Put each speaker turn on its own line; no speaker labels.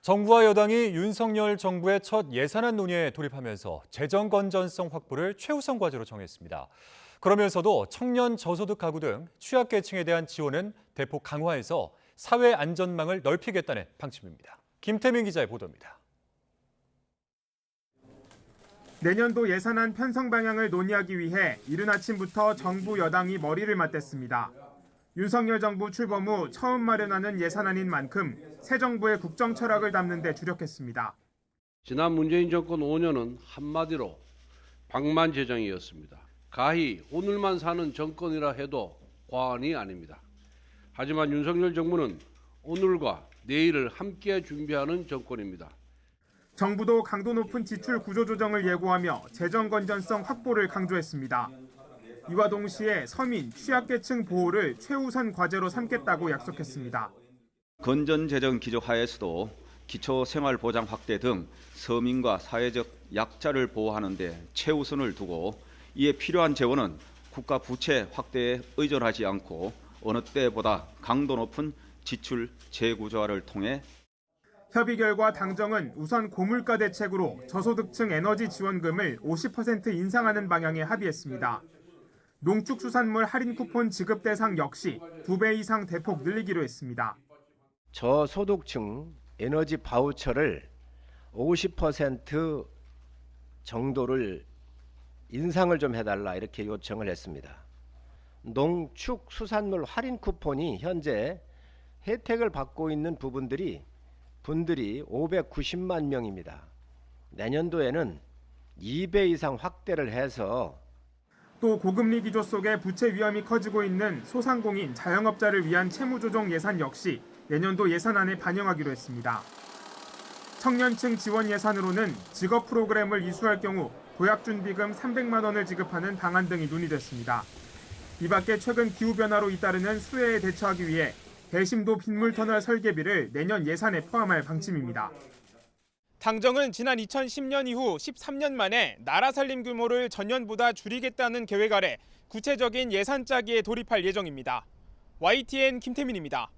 정부와 여당이 윤석열 정부의 첫 예산안 논의에 돌입하면서 재정 건전성 확보를 최우선 과제로 정했습니다. 그러면서도 청년 저소득 가구 등 취약계층에 대한 지원은 대폭 강화해서 사회 안전망을 넓히겠다는 방침입니다. 김태민 기자의 보도입니다.
내년도 예산안 편성 방향을 논의하기 위해 이른 아침부터 정부 여당이 머리를 맞댔습니다. 윤석열 정부 출범 후 처음 마련하는 예산안인 만큼 새 정부의 국정 철학을 담는 데 주력했습니다.
지난 문재인 정권 5년은 한마디로 방만 재정이었습니다. 가히 오늘만 사는 정권이라 해도 과언이 아닙니다. 하지만 윤석열 정부는 오늘과 내일을 함께 준비하는 정권입니다.
정부도 강도 높은 지출 구조 조정을 예고하며 재정 건전성 확보를 강조했습니다. 이와 동시에 서민, 취약계층 보호를 최우선 과제로 삼겠다고 약속했습니다.
건전재정 기조 하에서도 기초생활보장 확대 등 서민과 사회적 약자를 보호하는 데 최우선을 두고 이에 필요한 재원은 국가 부채 확대에 의존하지 않고 어느 때보다 강도 높은 지출 재구조화를 통해
협의 결과 당정은 우선 고물가 대책으로 저소득층 에너지 지원금을 50% 인상하는 방향에 합의했습니다. 농축수산물 할인 쿠폰 지급 대상 역시 2배 이상 대폭 늘리기로 했습니다.
저소득층 에너지 바우처를 50% 정도를 인상을 좀 해달라 이렇게 요청을 했습니다. 농축수산물 할인 쿠폰이 현재 혜택을 받고 있는 분들이 590만 명입니다. 내년도에는 2배 이상 확대를 해서
또 고금리 기조 속에 부채 위험이 커지고 있는 소상공인, 자영업자를 위한 채무조정 예산 역시 내년도 예산안에 반영하기로 했습니다. 청년층 지원 예산으로는 직업 프로그램을 이수할 경우 도약준비금 300만 원을 지급하는 방안 등이 논의됐습니다. 이 밖에 최근 기후변화로 잇따르는 수해에 대처하기 위해 대심도 빗물터널 설계비를 내년 예산에 포함할 방침입니다.
당정은 지난 2010년 이후 13년 만에 나라 살림 규모를 전년보다 줄이겠다는 계획 아래 구체적인 예산 짜기에 돌입할 예정입니다. YTN 김태민입니다.